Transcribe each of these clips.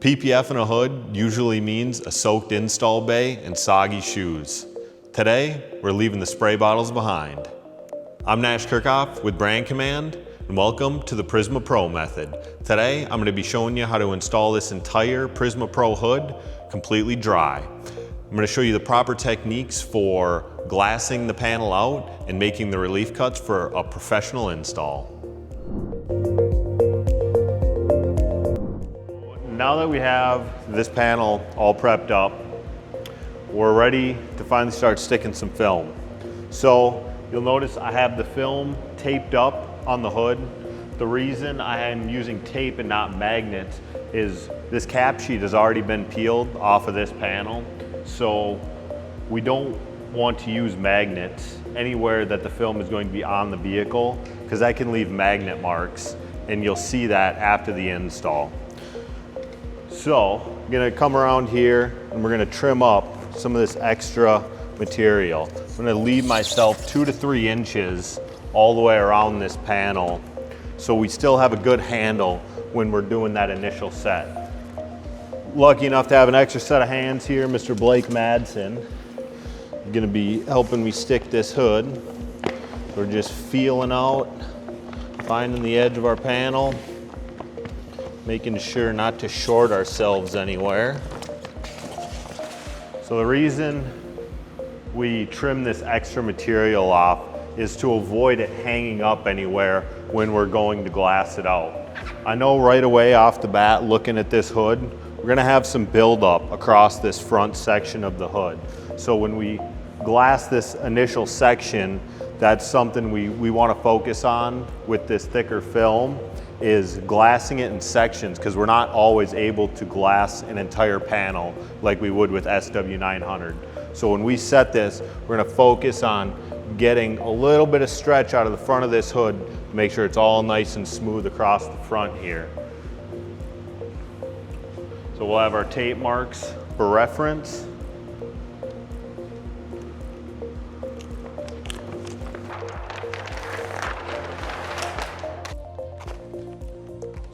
PPF in a hood usually means a soaked install bay and soggy shoes. Today, we're leaving the spray bottles behind. I'm Nash Kirchoff with Brand Command, and welcome to the PrismaPro Method. Today, I'm going to be showing you how to install this entire PrismaPro hood completely dry. I'm going to show you the proper techniques for glassing the panel out and making the relief cuts for a professional install. Now that we have this panel all prepped up, we're ready to finally start sticking some film. So you'll notice I have the film taped up on the hood. The reason I am using tape and not magnets is this cap sheet has already been peeled off of this panel. So we don't want to use magnets anywhere that the film is going to be on the vehicle, because that can leave magnet marks, and you'll see that after the install. So I'm gonna come around here and we're gonna trim up some of this extra material. I'm gonna leave myself 2 to 3 inches all the way around this panel, so we still have a good handle when we're doing that initial set. Lucky enough to have an extra set of hands here, Mr. Blake Madsen. He's gonna be helping me stick this hood. We're just feeling out, finding the edge of our panel, making sure not to short ourselves anywhere. So the reason we trim this extra material off is to avoid it hanging up anywhere when we're going to glass it out. I know right away off the bat, looking at this hood, we're gonna have some buildup across this front section of the hood. So when we glass this initial section, that's something we wanna focus on with this thicker film, is glassing it in sections, because we're not always able to glass an entire panel like we would with SW900. So when we set this, we're gonna focus on getting a little bit of stretch out of the front of this hood to make sure it's all nice and smooth across the front here. So we'll have our tape marks for reference.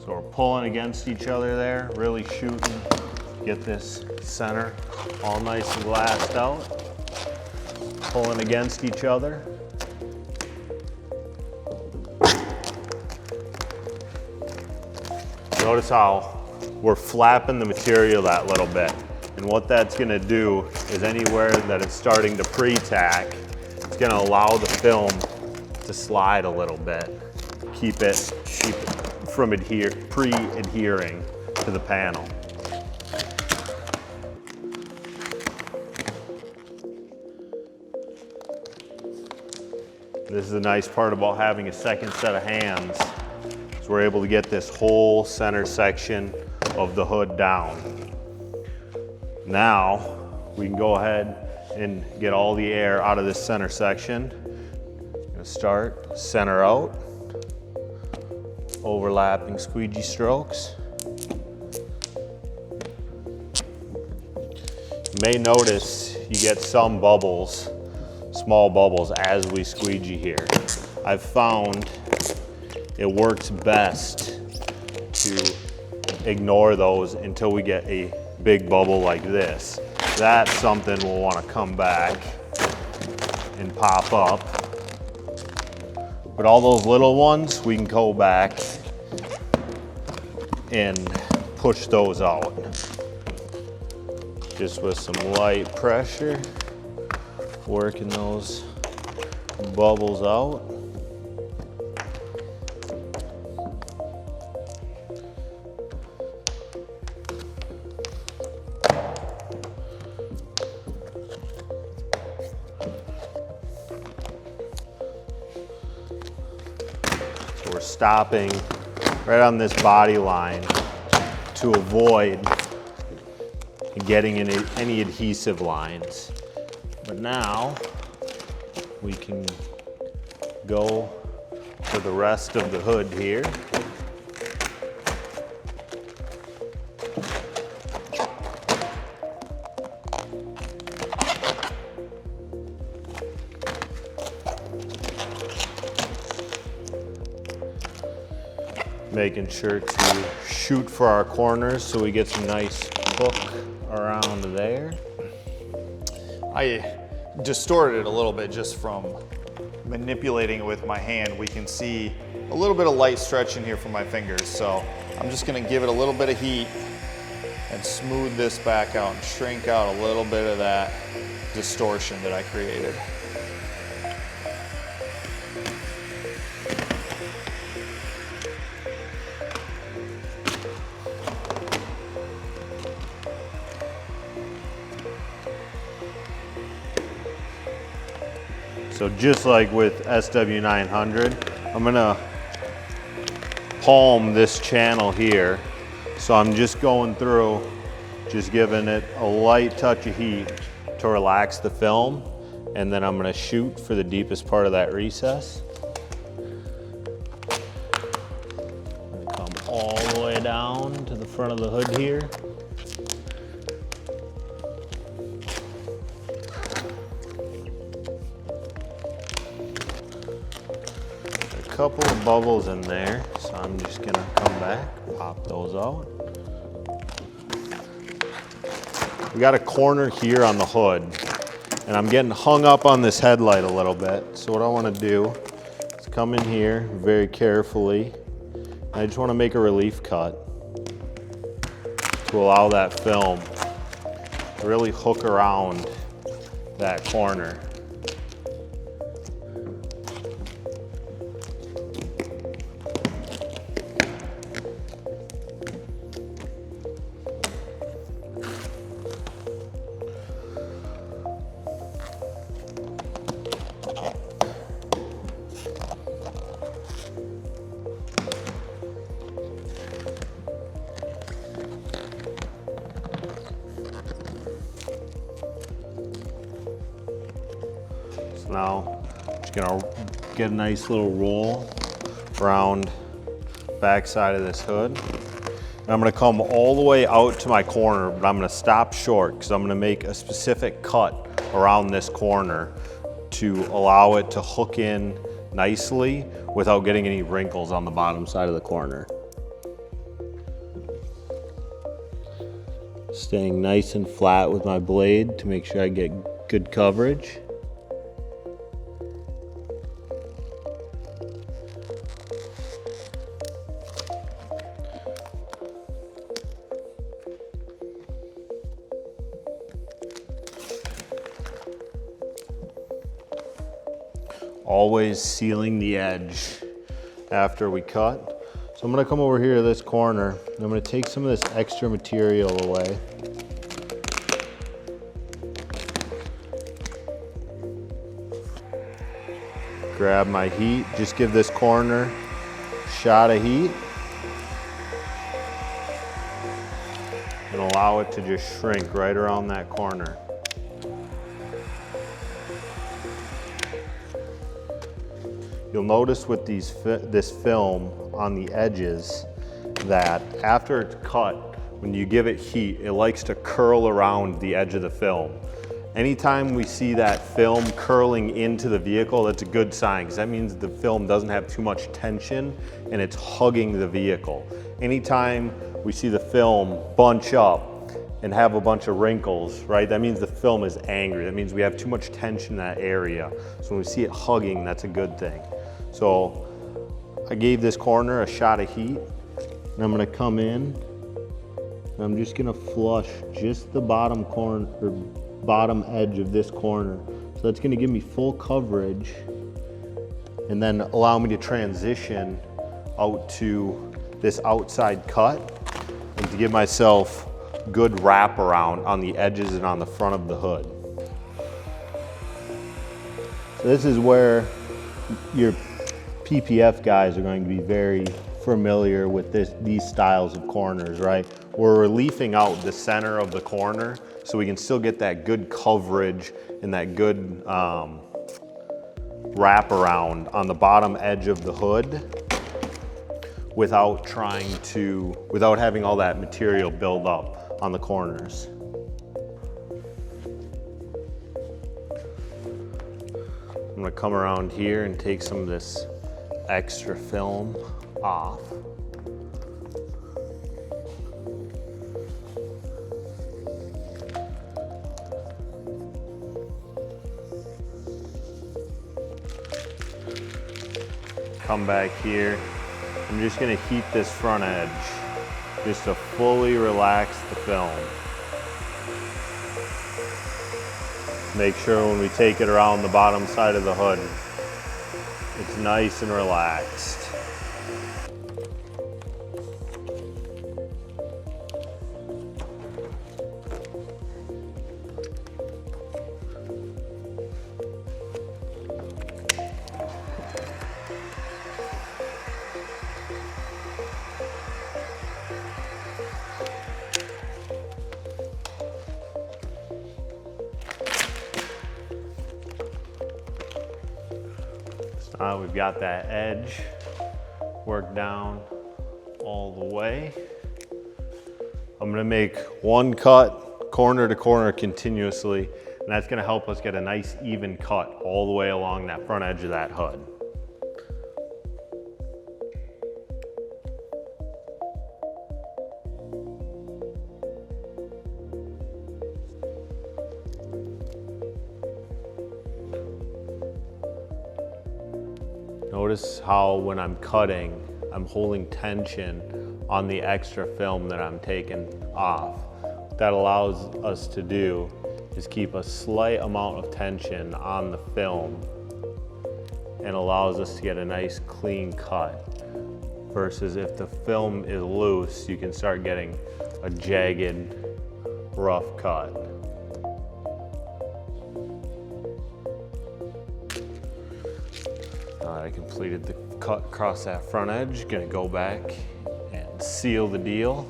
So we're pulling against each other there, really shooting to get this center all nice and glassed out. Pulling against each other. Notice how we're flapping the material that little bit. And what that's gonna do is anywhere that it's starting to pre-tack, it's gonna allow the film to slide a little bit. Keep it from pre-adhering to the panel. This is the nice part about having a second set of hands, is we're able to get this whole center section of the hood down. Now we can go ahead and get all the air out of this center section. I'm gonna start center out, overlapping squeegee strokes. You may notice you get some bubbles, small bubbles, as we squeegee here. I've found it works best to ignore those until we get a big bubble like this. That's something we'll want to come back and pop up. But all those little ones, we can go back and push those out. Just with some light pressure, working those bubbles out. So we're stopping right on this body line to avoid getting any adhesive lines. But now we can go for the rest of the hood here. Making sure to shoot for our corners so we get some nice hook around there. I distorted it a little bit just from manipulating it with my hand. We can see a little bit of light stretching here from my fingers. So I'm just gonna give it a little bit of heat and smooth this back out and shrink out a little bit of that distortion that I created. So just like with SW900, I'm gonna palm this channel here. So I'm just going through, just giving it a light touch of heat to relax the film. And then I'm gonna shoot for the deepest part of that recess. I'm gonna come all the way down to the front of the hood here. Couple of bubbles in there, so I'm just gonna come back, pop those out. We got a corner here on the hood, and I'm getting hung up on this headlight a little bit. So what I wanna do is come in here very carefully. I just wanna make a relief cut to allow that film to really hook around that corner. Now, just gonna get a nice little roll around back side of this hood. And I'm gonna come all the way out to my corner, but I'm gonna stop short because I'm gonna make a specific cut around this corner to allow it to hook in nicely without getting any wrinkles on the bottom side of the corner. Staying nice and flat with my blade to make sure I get good coverage. Always sealing the edge after we cut. So I'm gonna come over here to this corner and I'm gonna take some of this extra material away. Grab my heat, just give this corner a shot of heat and allow it to just shrink right around that corner. You'll notice with this film on the edges that after it's cut, when you give it heat, it likes to curl around the edge of the film. Anytime we see that film curling into the vehicle, that's a good sign, because that means the film doesn't have too much tension and it's hugging the vehicle. Anytime we see the film bunch up and have a bunch of wrinkles, right, that means the film is angry. That means we have too much tension in that area. So when we see it hugging, that's a good thing. So I gave this corner a shot of heat, and I'm gonna come in, and I'm just gonna flush just the bottom corner, or bottom edge of this corner. So that's gonna give me full coverage, and then allow me to transition out to this outside cut, and to give myself good wraparound on the edges and on the front of the hood. So this is where your PPF guys are going to be very familiar with these styles of corners, right? We're reliefing out the center of the corner so we can still get that good coverage and that good wraparound on the bottom edge of the hood without having all that material build up on the corners. I'm gonna come around here and take some of this extra film off. Come back here. I'm just gonna heat this front edge just to fully relax the film. Make sure when we take it around the bottom side of the hood, it's nice and relaxed. We've got that edge worked down all the way. I'm gonna make one cut corner to corner continuously, and that's gonna help us get a nice even cut all the way along that front edge of that hood. Notice how when I'm cutting, I'm holding tension on the extra film that I'm taking off. What that allows us to do is keep a slight amount of tension on the film and allows us to get a nice clean cut. Versus if the film is loose, you can start getting a jagged, rough cut. I completed the cut across that front edge. Gonna go back and seal the deal.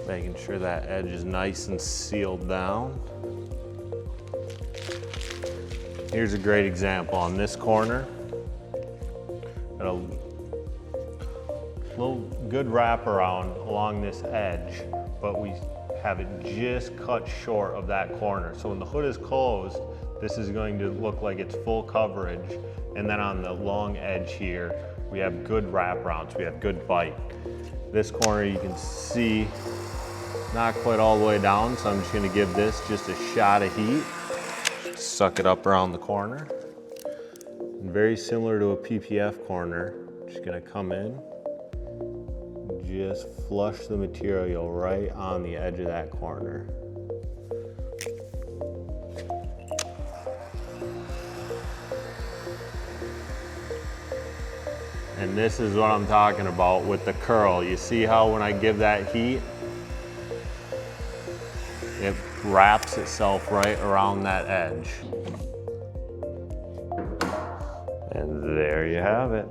Making sure that edge is nice and sealed down. Here's a great example on this corner. Got a little good wraparound along this edge, but we have it just cut short of that corner. So when the hood is closed, this is going to look like it's full coverage. And then on the long edge here, we have good wraparounds, we have good bite. This corner you can see not quite all the way down, so I'm just gonna give this just a shot of heat. Suck it up around the corner. And very similar to a PPF corner, just gonna come in, just flush the material right on the edge of that corner. And this is what I'm talking about with the curl. You see how when I give that heat, it wraps itself right around that edge. And there you have it.